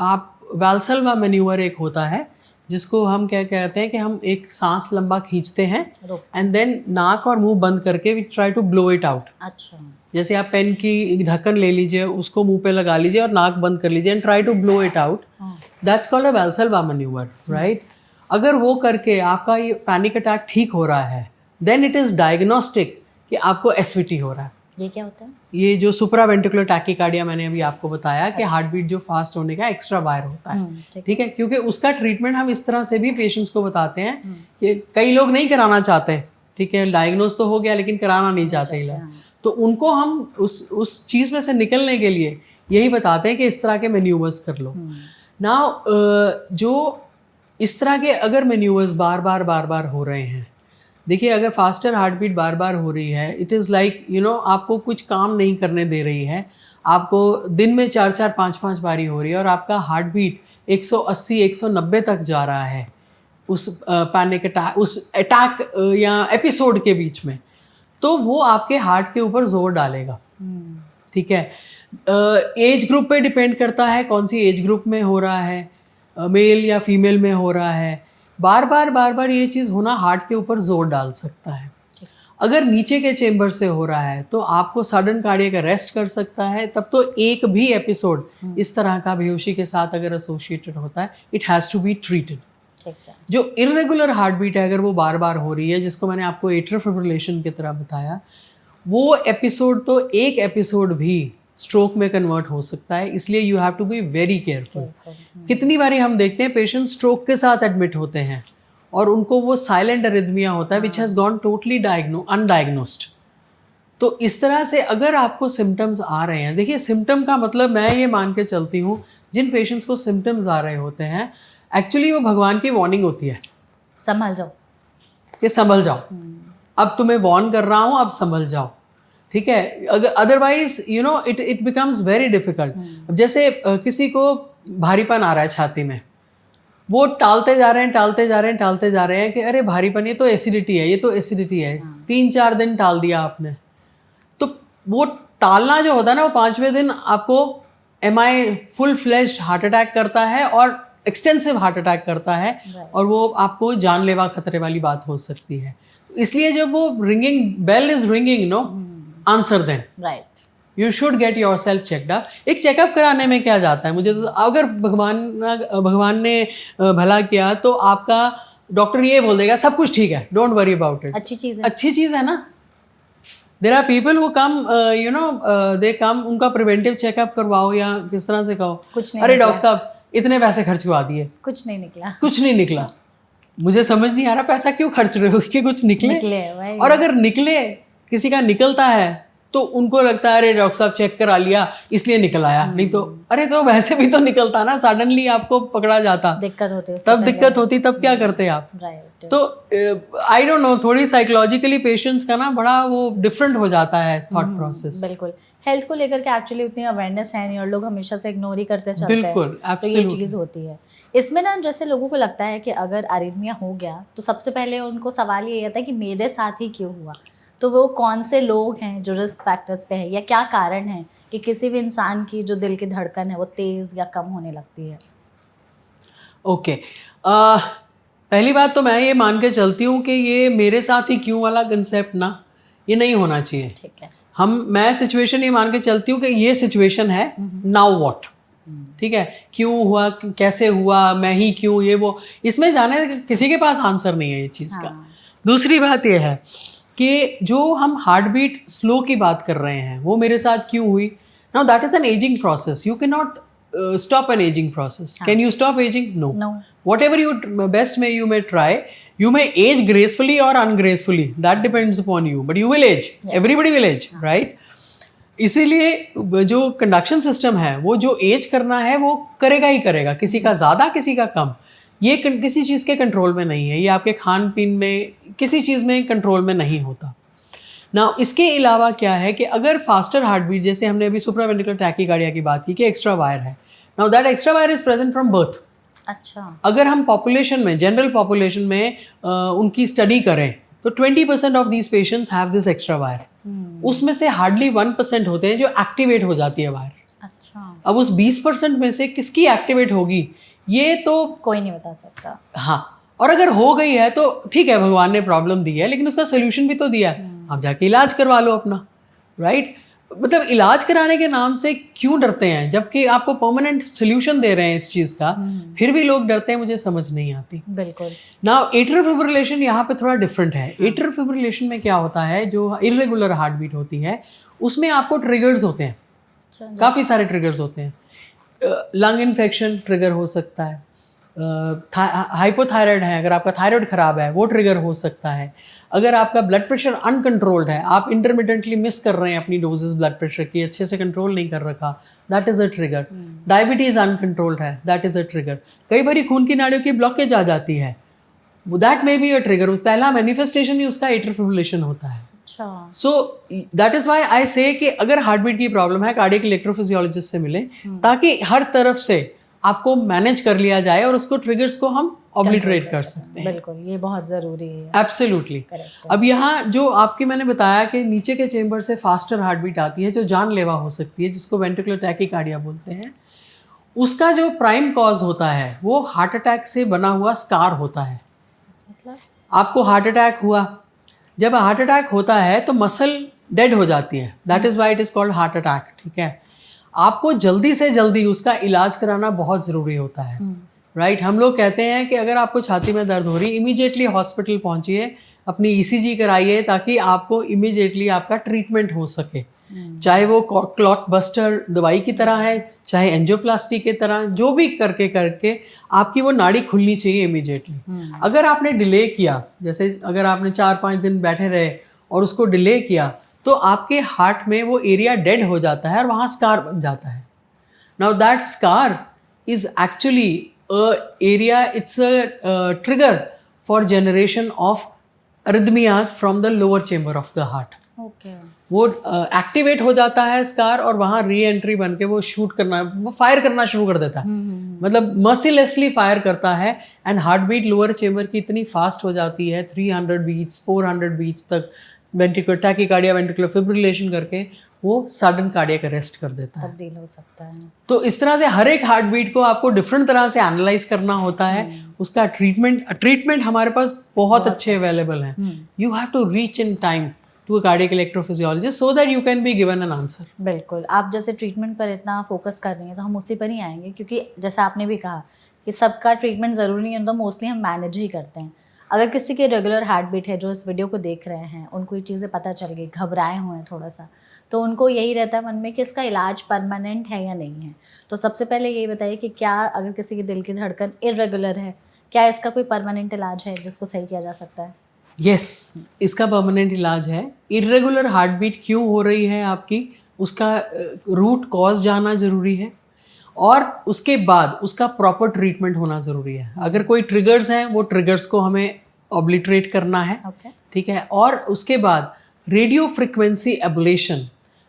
आप वाल्सल्वा मैन्यूवर एक होता है जिसको हम क्या कहते हैं कि हम एक सांस लंबा खींचते हैं एंड देन नाक और मुंह बंद करके we try to blow it out. अच्छा, जैसे आप पेन की ढक्कन ले लीजिए, उसको मुंह पे लगा लीजिए और नाक बंद कर लीजिए and try to blow it out. That's called a Valsalva manoeuvre, right? अगर वो करके आपका ये पैनिक अटैक ठीक हो रहा है, देन इट इज़ डायग्नोस्टिक कि आपको SVT हो रहा है। ये क्या होता है? ये जो सुप्रावेंट्रिकुलर टैकीकार्डिया मैंने अभी आपको बताया कि हार्ट बीट जो फास्ट होने का एक्स्ट्रा वायर होता है, ठीक है? क्योंकि उसका ट्रीटमेंट हम इस तरह से भी पेशेंट्स को बताते हैं कि कई लोग नहीं कराना चाहते, ठीक है, डायग्नोज तो हो गया लेकिन कराना नहीं चाहते इलाज, तो उनको हम उस चीज़ में से निकलने के लिए यही बताते हैं कि इस तरह के मैन्यूवर्स कर लो। नाउ जो इस तरह के अगर मैन्यूवर्स बार बार हो रहे हैं, देखिए अगर फास्टर हार्ट बीट बार बार हो रही है, इट इज़ लाइक आपको कुछ काम नहीं करने दे रही है, आपको दिन में 4-4, 5-5 बारी हो रही है और आपका हार्ट बीट 180, 190 तक जा रहा है उस पैनिक अटैक, उस अटैक या एपिसोड के बीच में, तो वो आपके हार्ट के ऊपर जोर डालेगा। ठीक है, एज ग्रुप पे डिपेंड करता है कौन सी एज ग्रुप में हो रहा है, मेल या फीमेल में हो रहा है। बार बार ये चीज़ होना हार्ट के ऊपर जोर डाल सकता है। अगर नीचे के चेम्बर से हो रहा है तो आपको सडन कार्डियक अरेस्ट कर सकता है। तब तो एक भी एपिसोड इस तरह का बेहोशी के साथ अगर एसोसिएटेड होता है, it has to be treated. जो इर्रेगुलर हार्ट बीट है, अगर वो बार बार हो रही है, जिसको मैंने आपको एट्रियल फिब्रिलेशन की तरह बताया, वो एपिसोड तो एक एपिसोड भी स्ट्रोक में कन्वर्ट हो सकता है। इसलिए you have to be very careful. कितनी बारी हम देखते हैं पेशेंट स्ट्रोक के साथ एडमिट होते हैं और उनको वो साइलेंट अरिथमिया होता है which has gone totally undiagnosed. तो इस तरह से अगर आपको सिम्टम्स आ रहे हैं, देखिए सिम्टम का मतलब मैं ये मान के चलती हूँ, जिन पेशेंट्स को सिम्टम्स आ रहे होते हैं, एक्चुअली वो भगवान की वार्निंग होती है, संभल जाओ, कि संभल जाओ, अब तुम्हें वार्न कर रहा हूँ, अब संभल जाओ। ठीक है, otherwise it becomes very difficult. जैसे किसी को भारीपन आ रहा है छाती में, वो टालते जा रहे हैं कि अरे भारीपन, ये तो एसिडिटी है, ये तो एसिडिटी है। 3-4 दिन टाल दिया आपने, तो वो टालना जो होता है ना, वो 5वें दिन आपको फुल फ्लेश्ड हार्ट अटैक करता है और एक्सटेंसिव हार्ट अटैक करता है, और वो आपको जानलेवा खतरे वाली बात हो सकती है। इसलिए जब वो ringing bell is ringing, no answer then, right, you should get yourself checked up. एक चेकअप कराने में क्या जाता है, मुझे तो अगर भगवान ने भला किया तो आपका डॉक्टर ये बोल देगा सब कुछ ठीक है, डोंट वरी अबाउट इट। अच्छी चीज़ है ना। There are people who come you know they come, उनका प्रिवेंटिव चेकअप करवाओ या किस तरह से कहो, कुछ नहीं, अरे डॉक्टर साहब इतने पैसे खर्च करवा दिए, कुछ नहीं निकला। मुझे समझ नहीं आ रहा पैसा क्यों खर्च रहे हो कि कुछ निकले। और अगर निकले, किसी का निकलता है तो उनको लगता है अरे डॉक्टर साहब चेक करा लिया इसलिए निकल आया, नहीं तो अरे तो वैसे भी तो निकलता ना, सडनली आपको पकड़ा जाता, दिक्कत होती, तब क्या करते आप। राइट। तो आई डोंट नो, थोड़ी साइकोलॉजिकली पेशेंट्स का ना बड़ा वो डिफरेंट हो जाता है थॉट प्रोसेस। बिल्कुल, हेल्थ को लेकर के एक्चुअली उतनी अवेयरनेस है नहीं और लोग हमेशा से इग्नोर ही करते चलते हैं। बिल्कुल, तो ये चीज़ होती है इसमें ना। जैसे लोगों को लगता है कि अगर अरिथमिया हो गया तो सबसे पहले उनको सवाल ये आता है कि मेरे साथ ही क्यों हुआ। तो वो कौन से लोग हैं जो रिस्क फैक्टर्स पे है, या क्या कारण है कि किसी भी इंसान की जो दिल की धड़कन है वो तेज़ या कम होने लगती है। ओके, पहली बात तो मैं ये मान के चलती हूँ कि ये मेरे साथ ही क्यों वाला कंसेप्ट ना, ये नहीं होना चाहिए। ठीक है, मैं सिचुएशन ये मान के चलती हूँ कि ये सिचुएशन है, नाउ व्हाट, ठीक है, क्यों हुआ, कैसे हुआ, मैं ही क्यों, ये वो, इसमें जाने किसी के पास आंसर नहीं है ये चीज़ का। दूसरी बात ये है कि जो हम हार्ट बीट स्लो की बात कर रहे हैं वो मेरे साथ क्यों हुई। Now that is an ageing process, you can not stop an aging process. Can you stop aging? No. Whatever you best may you may try. You may age gracefully or ungracefully. That depends upon you. But you will age. Yes. Everybody will age, right? इसीलिए जो conduction system है वो जो as करना है वो करेगा ही करेगा, किसी का ज़्यादा किसी का कम, ये किसी चीज़ के कंट्रोल में नहीं है, ये आपके खान पीन में किसी चीज़ में कंट्रोल में नहीं होता ना। इसके अलावा क्या है कि अगर फास्टर हार्ट बीट, जैसे हमने अभी सुप्रावेंट्रिकुलर टैकीकार्डिया की बात की कि एक्स्ट्रा वायर है, now that extra wire is present from birth. अच्छा, अगर हम पॉपुलेशन में, जनरल पॉपुलेशन में उनकी स्टडी करें तो 20% of these patients have this extra wire. उसमें से हार्डली 1% होते हैं जो एक्टिवेट हो जाती है वायर। अच्छा, अब उस 20% में से किसकी एक्टिवेट होगी ये तो कोई नहीं बता सकता। हाँ, और अगर हो गई है तो ठीक है, भगवान ने प्रॉब्लम दी है लेकिन उसका सोल्यूशन भी तो दिया है, आप जाके इलाज करवा लो अपना, राइट। मतलब इलाज कराने के नाम से क्यों डरते हैं जबकि आपको परमानेंट सोल्यूशन दे रहे हैं इस चीज़ का, फिर भी लोग डरते हैं, मुझे समझ नहीं आती। बिल्कुल। नाउ एट्रियल फिब्रिलेशन यहाँ पे थोड़ा डिफरेंट है। एट्रियल फिब्रिलेशन में क्या होता है, जो इर्रेगुलर हार्ट बीट होती है उसमें आपको ट्रिगर्स होते हैं, काफ़ी सारे ट्रिगर्स होते हैं। लंग इन्फेक्शन ट्रिगर हो सकता है, हाइपोथायराइड है, अगर आपका थायराइड खराब है वो ट्रिगर हो सकता है, अगर आपका ब्लड प्रेशर अनकंट्रोल्ड है, आप इंटरमिटेंटली मिस कर रहे हैं अपनी डोजेस ब्लड प्रेशर की, अच्छे से कंट्रोल नहीं कर रखा, that is a trigger. Diabetes uncontrolled है, दैट इज़ अ ट्रिगर। कई बार खून की नाड़ियों की ब्लॉकेज आ जाती है, that may be a trigger. पहला मैनिफेस्टेशन ही उसका एट्रियल फिब्रिलेशन होता है। सो दैट इज वाई आई से कि अगर हार्ट बीट की प्रॉब्लम है, कार्डियक इलेक्ट्रोफिजियोलॉजिस्ट से मिले ताकि हर तरफ से आपको मैनेज कर लिया जाए और उसको ट्रिगर्स को हम ऑब्लिटरेट कर सकते हैं। बिल्कुल, ये बहुत ज़रूरी है। एब्सोल्युटली। अब यहाँ जो आपकी मैंने बताया कि नीचे के चेम्बर से फास्टर हार्ट बीट आती है जो जानलेवा हो सकती है, जिसको वेंट्रिकुलर टैकीकार्डिया बोलते हैं, उसका जो प्राइम कॉज होता है वो हार्ट अटैक से बना हुआ स्कार होता है। मतलब आपको हार्ट अटैक हुआ, जब हार्ट अटैक होता है तो मसल डेड हो जाती है, that is why it is called heart attack, ठीक है। आपको जल्दी से जल्दी उसका इलाज कराना बहुत ज़रूरी होता है, राइट। हम लोग कहते हैं कि अगर आपको छाती में दर्द हो रही, इमीडिएटली हॉस्पिटल पहुंचिए, अपनी ईसीजी कराइए ताकि आपको इमीडिएटली आपका ट्रीटमेंट हो सके, चाहे वो क्लॉट बस्टर दवाई की तरह है, चाहे एंजियोप्लास्टी की तरह, जो भी करके आपकी वो नाड़ी खुलनी चाहिए इमीडिएटली। अगर आपने डिले किया, जैसे अगर आपने 4-5 दिन बैठे रहे और उसको डिले किया तो आपके हार्ट में वो एरिया डेड हो जाता है और वहाँ स्कार बन जाता है। Now that scar is actually a area, it's a trigger for generation of अरिथमियाज from the lower chamber of the heart. Okay. वो एक्टिवेट हो जाता है स्कार और वहाँ री एंट्री बन के वो शूट करना, वो फायर करना शुरू कर देता है, मतलब मर्सीलेसली फायर करता है। And heart beat lower chamber की इतनी फास्ट हो जाती है 300 बीट्स 400 बीट्स तक, वेंट्रिकुलर टैकीकार्डिया वेंट्रिकुलर फिब्रिलेशन करके वो सडन कार्डियक अरेस्ट कर देता है। तब्दील हो सकता है। तो इस तरह से हर एक हार्ट बीट को आपको डिफरेंट तरह से एनालाइज करना होता है। उसका ट्रीटमेंट हमारे पास बहुत अच्छे अवेलेबल हैं। You have to reach in time to a cardiac electrophysiologist so that you can be given an answer. बिल्कुल, आप जैसे ट्रीटमेंट पर इतना फोकस कर रही हैं तो हम उसी पर ही आएंगे, क्योंकि जैसे आपने भी कहा कि सबका ट्रीटमेंट ज़रूरी नहीं है, तो मोस्टली हम मैनेज ही करते हैं। अगर किसी के रेगुलर हार्ट बीट है, जो इस वीडियो को देख रहे हैं, उनको ये चीज़ें पता चल गई, घबराए हुए हैं थोड़ा सा, तो उनको यही रहता है मन में कि इसका इलाज परमानेंट है या नहीं है। तो सबसे पहले यही बताइए कि क्या अगर किसी के दिल की धड़कन इरेगुलर है, क्या इसका कोई परमानेंट इलाज है जिसको सही किया जा सकता है? यस, इसका परमानेंट इलाज है। इरेगुलर हार्ट बीट क्यों हो रही है आपकी, उसका रूट कॉज जानना जरूरी है और उसके बाद उसका प्रॉपर ट्रीटमेंट होना ज़रूरी है। अगर कोई ट्रिगर्स हैं, वो ट्रिगर्स को हमें ऑब्लिटरेट करना है, ठीक है। और उसके बाद radio frequency ablation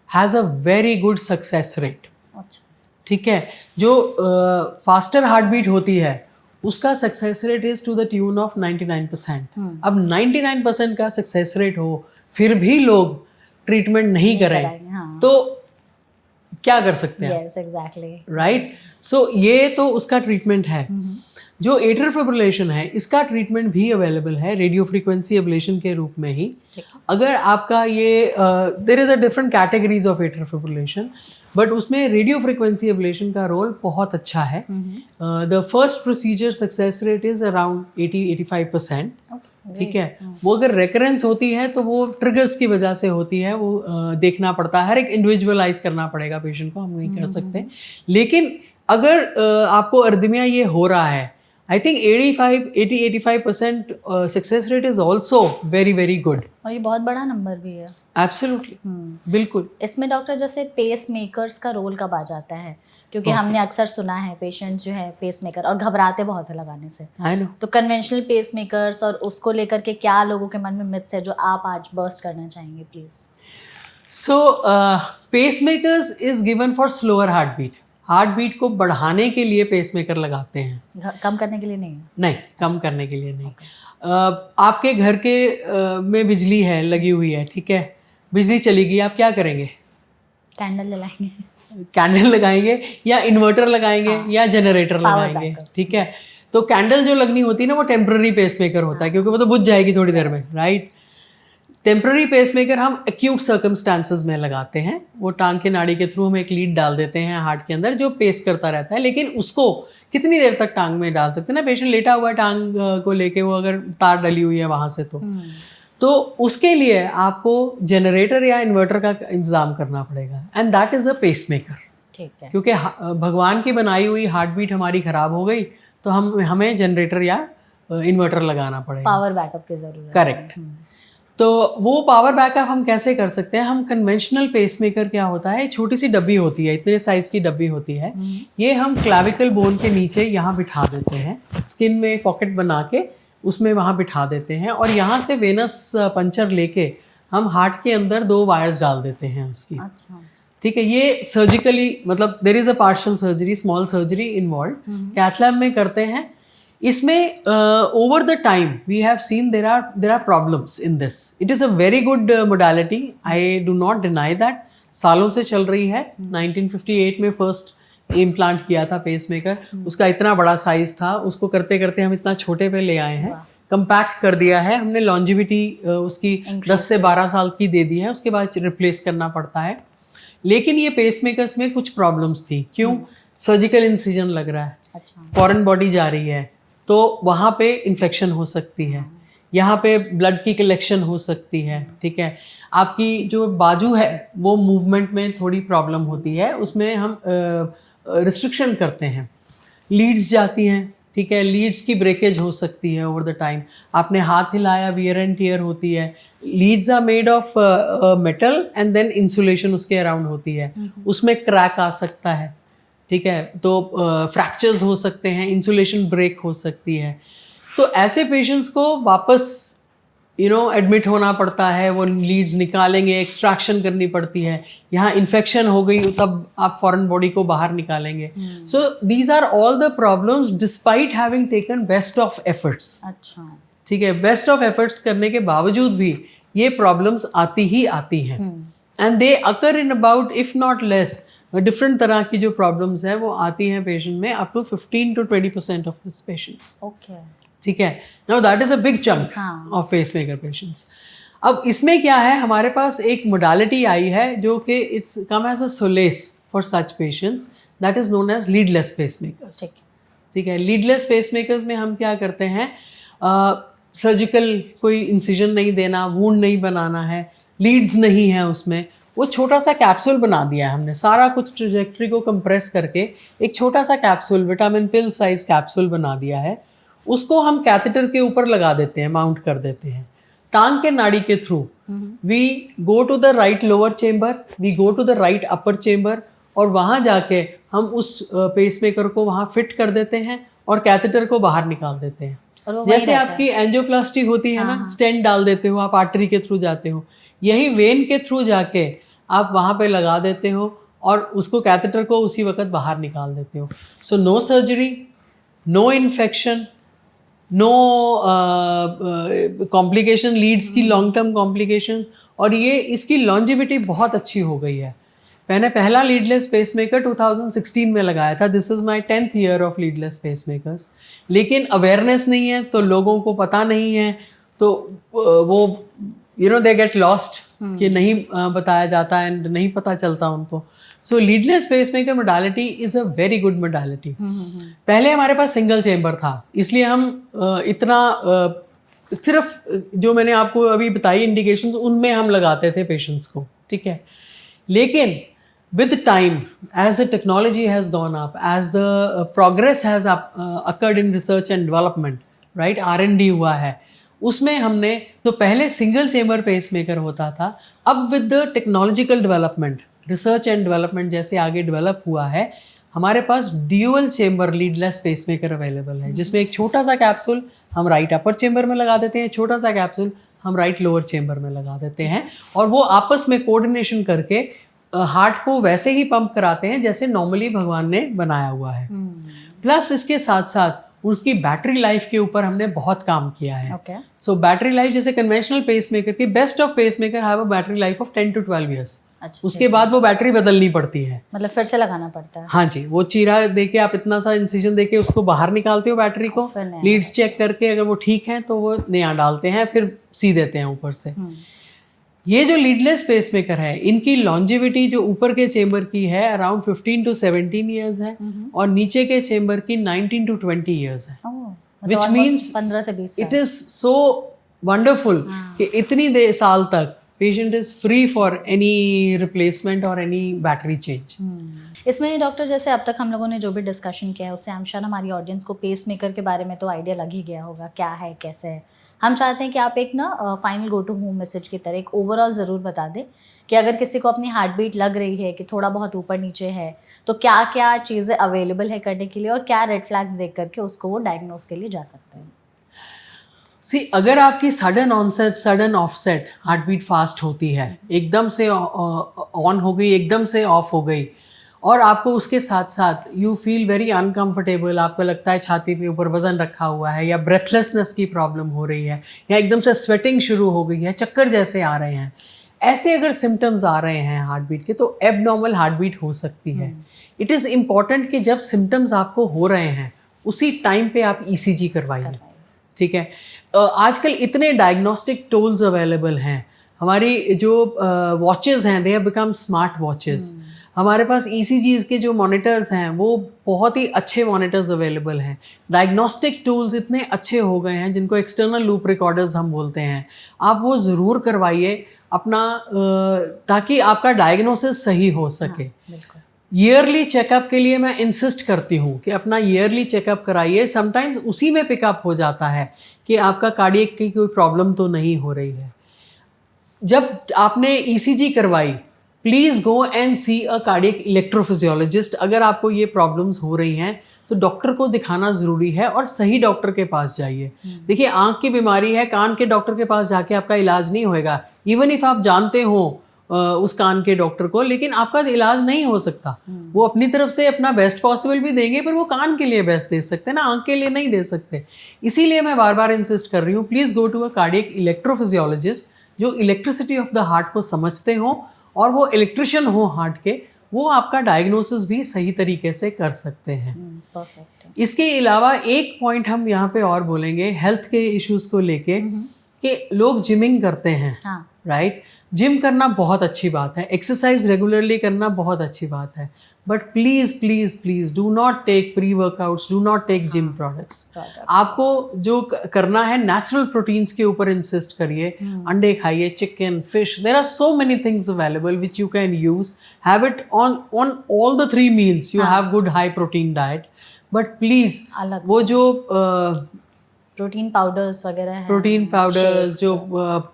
has a very good success rate, ठीक है। जो फास्टर हार्ट बीट होती है उसका success rate is to the tune of 99%। अब 99% का सक्सेस रेट हो फिर भी लोग ट्रीटमेंट नहीं करें, हाँ। तो क्या कर सकते हैं? Yes, exactly, right. सो ये तो उसका ट्रीटमेंट है। जो एट्रियल फिब्रिलेशन है, इसका ट्रीटमेंट भी अवेलेबल है रेडियो फ्रीक्वेंसी एब्लेशन के रूप में ही। अगर आपका ये there is a different categories of atrial fibrillation, but उसमें रेडियो फ्रीक्वेंसी एब्लेशन का रोल बहुत अच्छा है। The first procedure success rate is around 80-85%, ठीक है। वो अगर रेकरेंस होती है तो वो ट्रिगर्स की वजह से होती है, वो देखना पड़ता है, हर एक इंडिविजुअलाइज करना पड़ेगा पेशेंट को, हम नहीं कर सकते। लेकिन अगर आपको अर्दमिया ये हो रहा है, I think 80-85% success rate is also very very good, और ये बहुत बड़ा नंबर भी है। एब्सोल्युटली, बिल्कुल। इसमें डॉक्टर जैसे पेस मेकर्स का रोल कब आ जाता है? क्योंकि हमने अक्सर सुना है पेशेंट जो है पेस मेकर और घबराते बहुत है लगाने से। I know. तो कन्वेंशनल पेस मेकर्स और उसको लेकर के क्या लोगों के मन में मिथ्स है जो आप आज बर्स्ट करना चाहेंगे please? So pacemakers is given for slower heart beat. Heart beat को बढ़ाने के लिए पेस मेकर लगाते हैं, कम करने के लिए नहीं? नहीं, कम करने के लिए नहीं। आपके घर के में बिजली है लगी हुई है, ठीक है, बिजली चली गई, आप क्या करेंगे? कैंडल जलाएंगे, कैंडल लगाएंगे या इन्वर्टर लगाएंगे, हाँ, या जनरेटर लगाएंगे, ठीक है। तो कैंडल जो लगनी होती है ना, वो टेम्पररी पेसमेकर होता है, क्योंकि वो तो बुझ जाएगी थोड़ी देर में, राइट। टेम्पररी पेसमेकर हम एक्यूट सर्कमस्टांसेस में लगाते हैं। वो टांग के नाड़ी के थ्रू हम एक लीड डाल देते हैं हार्ट के अंदर, जो पेस करता रहता है। लेकिन उसको कितनी देर तक टांग में डाल सकते हैं ना, पेशेंट लेटा हुआ है टांग को लेके, वो अगर तार डली हुई है वहाँ से, तो उसके लिए आपको जनरेटर या इन्वर्टर का इंतजाम करना पड़ेगा, and that is a pacemaker, ठीक है। क्योंकि भगवान की बनाई हुई हार्ट बीट हमारी खराब हो गई तो हमें जनरेटर या इन्वर्टर लगाना पड़ेगा, पावर बैकअप की जरूरत, करेक्ट। तो वो पावर बैकअप हम कैसे कर सकते हैं? हम कन्वेंशनल पेसमेकर क्या होता है, छोटी सी डब्बी होती है, इतने साइज की डब्बी होती है, ये हम क्लैविकल बोन के नीचे यहाँ बिठा देते हैं, स्किन में पॉकेट बना के उसमें वहाँ बिठा देते हैं, और यहाँ से वेनस पंचर लेके हम हार्ट के अंदर 2 वायर्स डाल देते हैं उसकी, अच्छा, ठीक है। ये सर्जिकली, मतलब there is a partial surgery, small surgery involve, cath lab में करते हैं। इसमें over the time we have seen there are problems in this. It is a very good modality, I do not deny that, सालों से चल रही है। 1958 में फर्स्ट इम्प्लांट किया था पेसमेकर, उसका इतना बड़ा साइज था, उसको करते करते हम इतना छोटे पे ले आए हैं, कंपैक्ट कर दिया है हमने, लॉन्जिविटी उसकी 10 से 12 साल की दे दी है, उसके बाद रिप्लेस करना पड़ता है। लेकिन ये पेसमेकर्स में कुछ प्रॉब्लम्स थी। क्यों? सर्जिकल इंसिजन लग रहा है, फॉरेन बॉडी जा रही है, तो वहाँ पे इन्फेक्शन हो सकती है, यहाँ पे ब्लड की कलेक्शन हो सकती है, ठीक है। आपकी जो बाजू है वो मूवमेंट में थोड़ी प्रॉब्लम होती है, उसमें हम रिस्ट्रिक्शन करते हैं, लीड्स जाती हैं, ठीक है, लीड्स की ब्रेकेज हो सकती है ओवर द टाइम, आपने हाथ हिलाया, वियर एंड टियर होती है। Leads are made of metal and then insulation उसके अराउंड होती है, उसमें क्रैक आ सकता है, ठीक है, तो फ्रैक्चर्स हो सकते हैं, इंसुलेशन ब्रेक हो सकती है। तो ऐसे पेशेंट्स को वापस एडमिट होना पड़ता है, वो लीड्स निकालेंगे, एक्सट्रैक्शन करनी पड़ती है, यहाँ इन्फेक्शन हो गई तब आप फॉरेन बॉडी को बाहर निकालेंगे. So these are all the problems despite having taken best of efforts. अच्छा, ठीक है, बेस्ट ऑफ एफर्ट्स करने के बावजूद भी ये प्रॉब्लम्स आती ही आती हैं. And they occur in about if not less different तरह की जो प्रॉब्लम्स हैं वो आती हैं पेशेंट में, up to 15 to 20% of this patients. Okay, ठीक है. Now that is a big chunk of pacemaker patients. अब इसमें क्या है, हमारे पास एक मोडालिटी आई है जो कि it's come as a solace for such patients, that is known as leadless pacemakers. ठीक है, लीडलेस पेसमेकर्स में हम क्या करते हैं, सर्जिकल कोई इंसिजन नहीं देना, वूंड नहीं बनाना है, लीड्स नहीं है उसमें, वो छोटा सा कैप्सूल बना दिया है हमने, सारा कुछ ट्रेजेक्ट्री को कंप्रेस करके एक छोटा सा कैप्सूल, विटामिन पिल साइज कैप्सूल बना दिया है. उसको हम कैथेटर के ऊपर लगा देते हैं, माउंट कर देते हैं टांग के नाड़ी के through. We go to the right lower chamber, we go to the right upper chamber, और वहाँ जाके हम उस पेसमेकर को वहाँ फिट कर देते हैं और कैथेटर को बाहर निकाल देते हैं. जैसे आपकी एंजियोप्लास्टी होती है ना, स्टेंट डाल देते हो आप, आर्टरी के थ्रू जाते हो, यही वेन के थ्रू जाके आप वहाँ पे लगा देते हो और उसको कैथेटर को उसी वक्त बाहर निकाल देते हो. So no surgery, no infection, no complication, leads की लॉन्ग टर्म कॉम्प्लिकेशन, और ये इसकी लॉन्जिविटी बहुत अच्छी हो गई है. मैंने पहला लीडलेस पेसमेकर 2016 में लगाया था. This is my 10th year of leadless pacemakers. लेकिन अवेयरनेस नहीं है, तो लोगों को पता नहीं है, तो वो दे गेट लॉस्ट कि नहीं बताया जाता एंड नहीं पता चलता उनको. So leadless pacemaker modality is a very good modality. पहले हमारे पास सिंगल चेम्बर था, इसलिए हम इतना सिर्फ जो मैंने आपको अभी बताई इंडिकेशंस, उनमें हम लगाते थे पेशेंट्स को. ठीक है, लेकिन with time, as the technology has gone up, as the progress has occurred in research and development, right, R&D हुआ है, उसमें हमने तो पहले सिंगल चेम्बर पेसमेकर होता था. अब with the technological development, research and development जैसे आगे डेवलप हुआ है, हमारे पास dual chamber leadless pacemaker available है, जिसमें एक छोटा सा कैप्सूल हम राइट अपर चेम्बर में लगा देते हैं, छोटा सा कैप्सूल हम राइट लोअर चेम्बर में लगा देते हैं, और वो आपस में कोऑर्डिनेशन करके हार्ट को वैसे ही पंप कराते हैं जैसे नॉर्मली भगवान ने बनाया हुआ है. प्लस इसके साथ साथ उनकी बैटरी लाइफ के ऊपर हमने बहुत काम किया है. सो बैटरी लाइफ, जैसे कन्वेंशनल पेसमेकर की best of pacemaker have a battery life of 10 to 12 years. उसके बाद वो बैटरी बदलनी पड़ती है, मतलब फिर से लगाना पड़ता है. हाँ जी, वो चीरा देके आप इतना सा इंसिजन देके उसको बाहर निकालते हो बैटरी को, लीड्स चेक करके अगर वो ठीक है तो वो नया डालते हैं, फिर सी देते हैं ऊपर से. ये जो लीडलेस पेसमेकर है, इनकी लॉन्जिविटी जो ऊपर के चेम्बर की है अराउंड 15 to 17 ईयर्स है, और नीचे के चेम्बर की 19 to 20 ईयर्स है. विच मीन्स 15 से 20 इट इज सो वंडरफुल कि इतनी साल तक patient is free for any replacement और एनी बैटरी चेंज. इसमें डॉक्टर, जैसे अब तक हम लोगों ने जो भी डिस्कशन किया है उससे हम शायद हमारी ऑडियंस को पेसमेकर के बारे में तो आइडिया लग ही गया होगा, क्या है कैसे है. हम चाहते हैं कि आप एक ना final go to home message की तरह एक ओवरऑल ज़रूर बता दें कि अगर किसी को अपनी हार्ट बीट लग रही है कि थोड़ा बहुत ऊपर नीचे है, तो क्या क्या चीज़ें अवेलेबल है करने के लिए, और क्या रेड फ्लैग्स देख करके उसको वो डायग्नोस के लिए जा सकते हैं. अगर आपकी sudden onset sudden offset heart beat fast होती है, एकदम से ऑन हो गई, एकदम से ऑफ हो गई, और आपको उसके साथ साथ यू फील वेरी अनकंफर्टेबल, आपको लगता है छाती पे ऊपर वजन रखा हुआ है, या ब्रेथलेसनेस की प्रॉब्लम हो रही है, या एकदम से स्वेटिंग शुरू हो गई है, चक्कर जैसे आ रहे हैं, ऐसे अगर सिम्टम्स आ रहे हैं हार्ट बीट के, तो एबनॉर्मल हार्ट बीट हो सकती है. इट इज़ इम्पॉर्टेंट कि जब सिम्टम्स आपको हो रहे हैं उसी टाइम पे आप ECG करवाइए. ठीक है, आजकल इतने डायग्नोस्टिक टूल्स अवेलेबल हैं, हमारी जो वॉचेज़ हैं they have become smart watches. हमारे पास ECGs के जो मॉनिटर्स हैं वो बहुत ही अच्छे मॉनिटर्स अवेलेबल हैं. डायग्नोस्टिक टूल्स इतने अच्छे हो गए हैं जिनको एक्सटर्नल लूप रिकॉर्डर्स हम बोलते हैं. आप वो ज़रूर करवाइए अपना, ताकि आपका डायग्नोसिस सही हो सके. ईयरली चेकअप के लिए मैं इंसिस्ट करती हूँ कि अपना ईयरली चेकअप कराइए. समटाइम्स उसी में पिकअप हो जाता है कि आपका कार्डियक की कोई प्रॉब्लम तो नहीं हो रही है. जब आपने ECG करवाई, please go and see a cardiac electrophysiologist. अगर आपको ये प्रॉब्लम्स हो रही हैं तो डॉक्टर को दिखाना ज़रूरी है और सही डॉक्टर के पास जाइए। देखिए, आँख की बीमारी है, कान के डॉक्टर के पास जाके आपका इलाज नहीं होएगा। इवन इफ़ आप जानते हो उस कान के डॉक्टर को, लेकिन आपका इलाज नहीं हो सकता। वो अपनी तरफ से अपना बेस्ट पॉसिबल भी देंगे, पर वो कान के लिए बेस्ट दे सकते हैं ना, आँख के लिए नहीं दे सकते। इसीलिए मैं बार बार इंसिस्ट कर रही हूँ, please go to a cardiac electrophysiologist जो इलेक्ट्रिसिटी ऑफ द हार्ट को समझते हों और वो इलेक्ट्रिशियन हो हार्ट के, वो आपका डायग्नोसिस भी सही तरीके से कर सकते हैं। परफेक्ट। इसके अलावा एक पॉइंट हम यहाँ पे और बोलेंगे हेल्थ के इश्यूज को लेके कि लोग जिमिंग करते हैं, राइट? जिम करना बहुत अच्छी बात है, एक्सरसाइज रेगुलरली करना बहुत अच्छी बात है, but please please please do not take pre workouts, do not take gym products. आपको जो करना है नेचुरल प्रोटीन्स के ऊपर इंसिस्ट करिए। अंडे खाइए, chicken, fish, there are so many things available which you can use. Have it on all the 3 meals, you have good high protein diet, but please वो जो प्रोटीन पाउडर्स वगैरह हैं, protein powders जो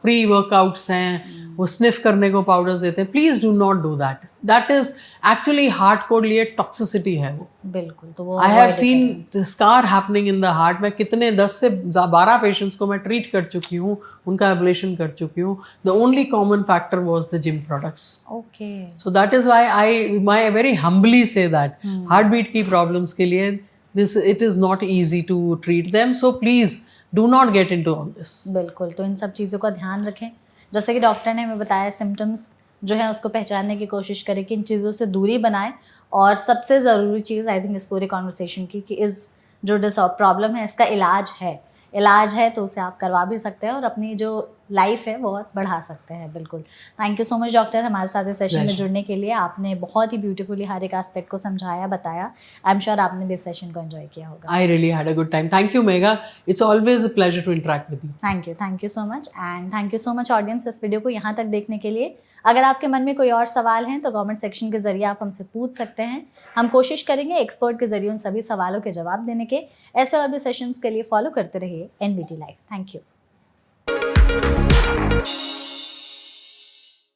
pre workouts हैं, वो sniff करने को powders देते हैं, please do not do that. That is actually heart को लिए टॉक्सिसिटी है वो। बिल्कुल। तो वो I have scene scar happening in the heart. मैं कितने 10 से 12 पेशेंट्स को मैं ट्रीट कर चुकी हूँ, उनका एब्लेशन कर चुकी हूँ। The only common factor was the gym products. Okay. So that is why I very humbly say that heart beat की प्रॉब्लम्स के लिए this it is not easy to treat them, so please do not get into all this. बिल्कुल। तो इन सब चीज़ों का ध्यान रखें, जैसे कि डॉक्टर ने हमें बताया, सिम्टम्स जो है उसको पहचानने की कोशिश करें कि इन चीज़ों से दूरी बनाएं। और सबसे ज़रूरी चीज़ आई थिंक इस पूरे कॉन्वर्सेशन की कि इस जो प्रॉब्लम है इसका इलाज है तो उसे आप करवा भी सकते हैं और अपनी जो लाइफ है वो और बढ़ा सकते हैं। बिल्कुल। Thank you so much doctor हमारे साथ इस सेशन में जुड़ने के लिए। आपने बहुत ही ब्यूटीफुली हर एक एस्पेक्ट को समझाया, बताया। आई एम श्योर आपने भी इस सेशन को एंजॉय किया होगा। I really had a good time. Thank you मेगा, it's always a pleasure to interact with you. Thank you so much. And thank you so much audience इस video को यहाँ तक देखने के लिए। अगर आपके मन में कोई और सवाल हैं तो कमेंट सेक्शन के जरिए आप हमसे पूछ सकते हैं। हम कोशिश करेंगे एक्सपर्ट के जरिए उन सभी सवालों के जवाब देने के। ऐसे और भी सेशंस के लिए फॉलो करते रहिए NBT लाइव। Thank you.